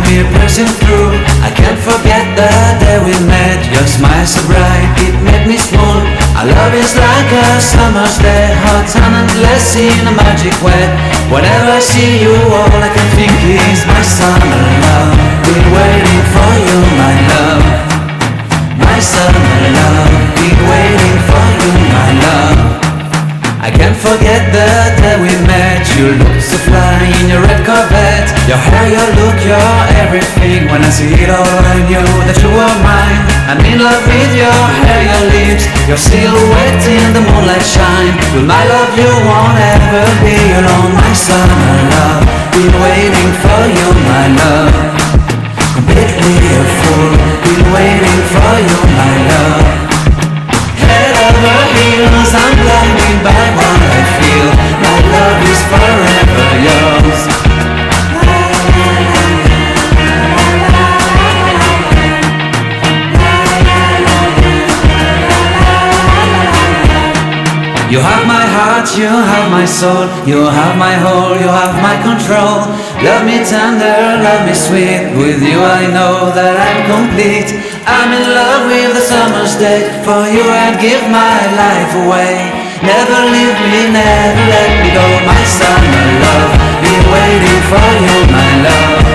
me piercing through. I can't forget the day we met. Your smile so bright, it made me swoon. Our love is like a summer's day, hot and endless in a magic way. Whenever I see you, all I can think is my summer love. Been waiting for you, my love. My summer love. Been waiting for you, my love. I can't forget the day we met. You look so fly in your red Corvette. Your hair, your look, your everything. When I see it all, I knew that you were mine. I'm in love with your hair, your lips, your silhouette in the moonlight shine. With my love you won't ever be alone. My summer love, been waiting for you, my love. Completely a fool, been waiting for you, my love. Head over heels, I'm blinded by what I feel. My love is forever yours. You have my heart, you have my soul, you have my whole, you have my control. Love me tender, love me sweet. With you I know that I'm complete. I'm in love with the summer's day. For you I'd give my life away. Never leave me, never let me go. My summer love, been waiting for you, my love.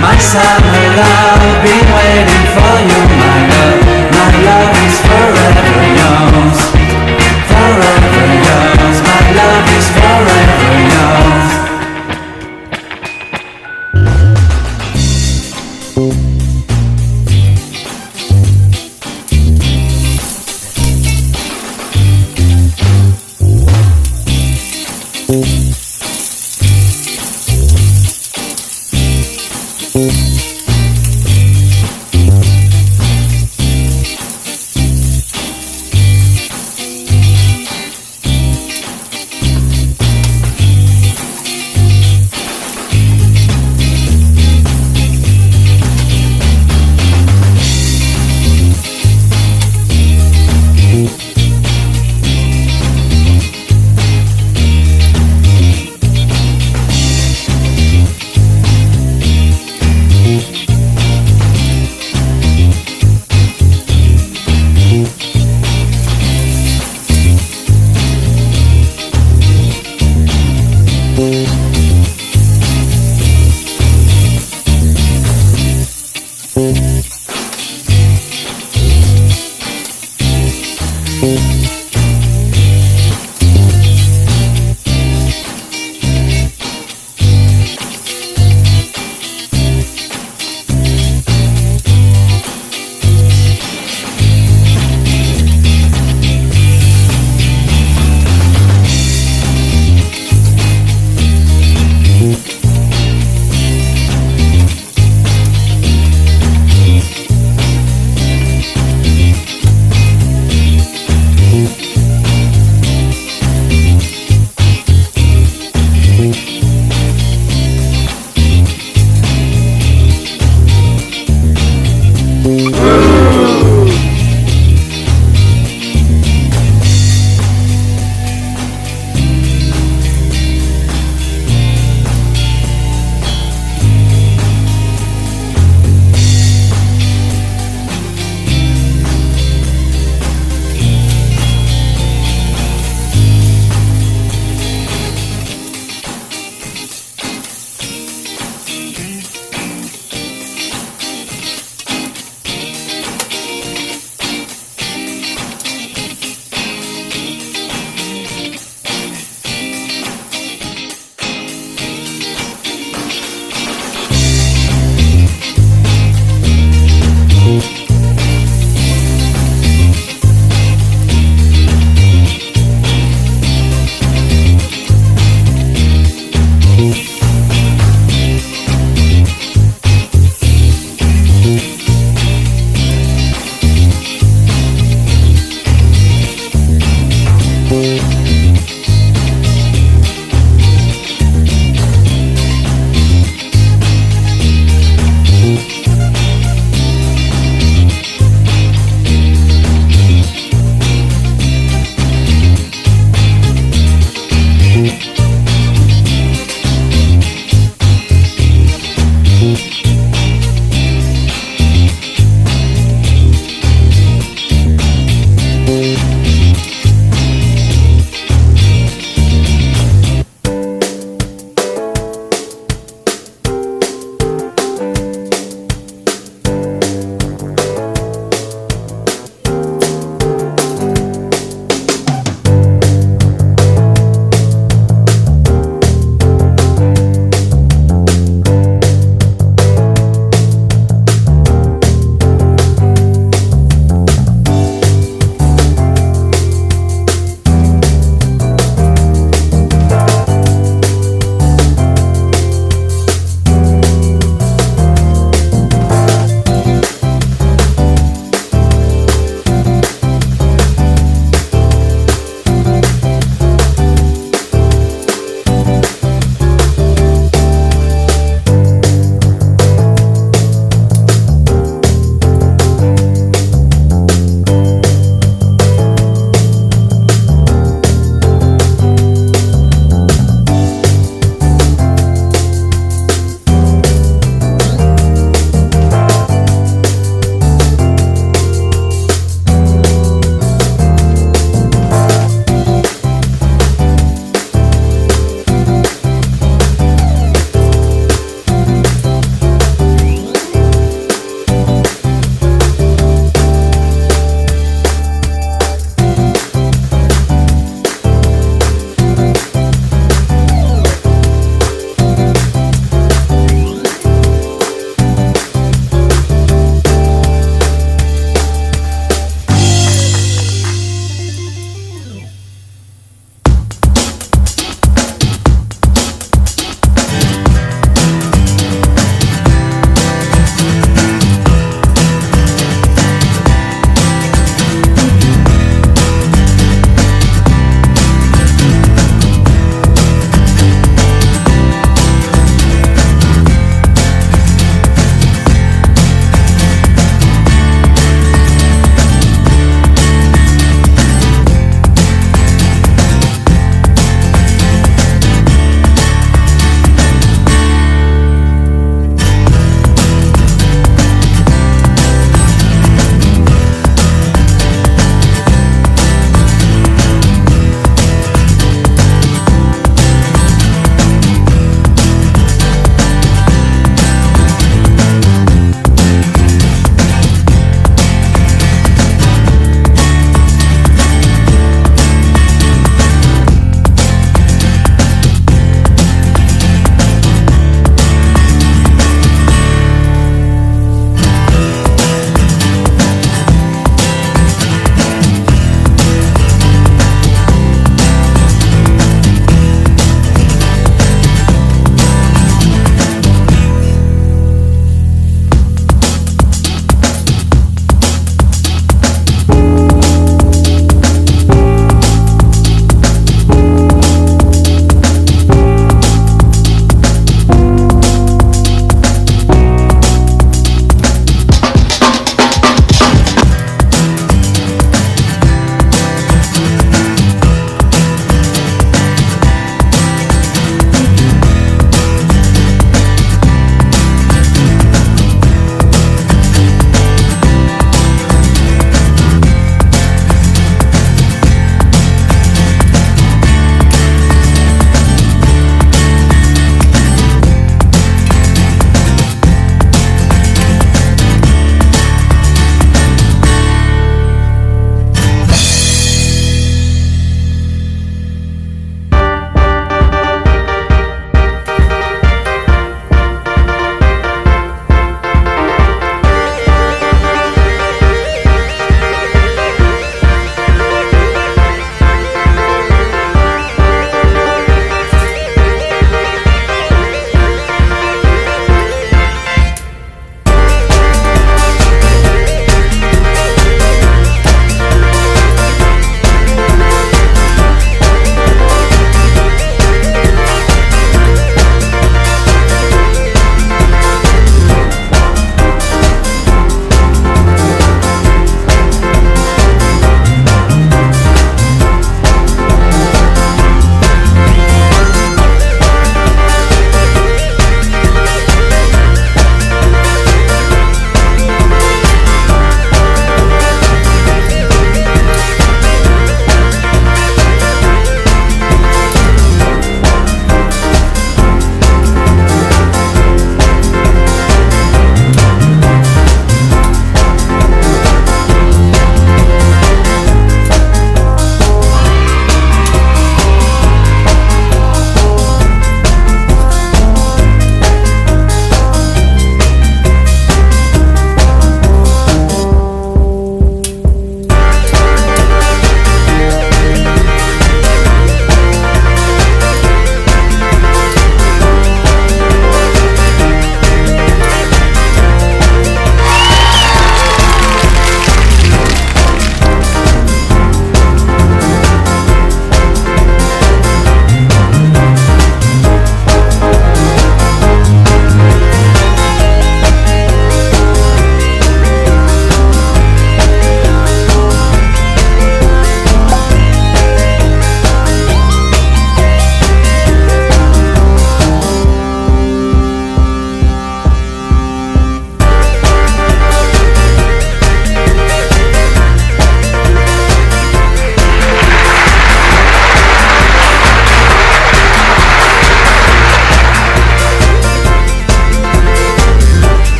My summer love, been waiting for you,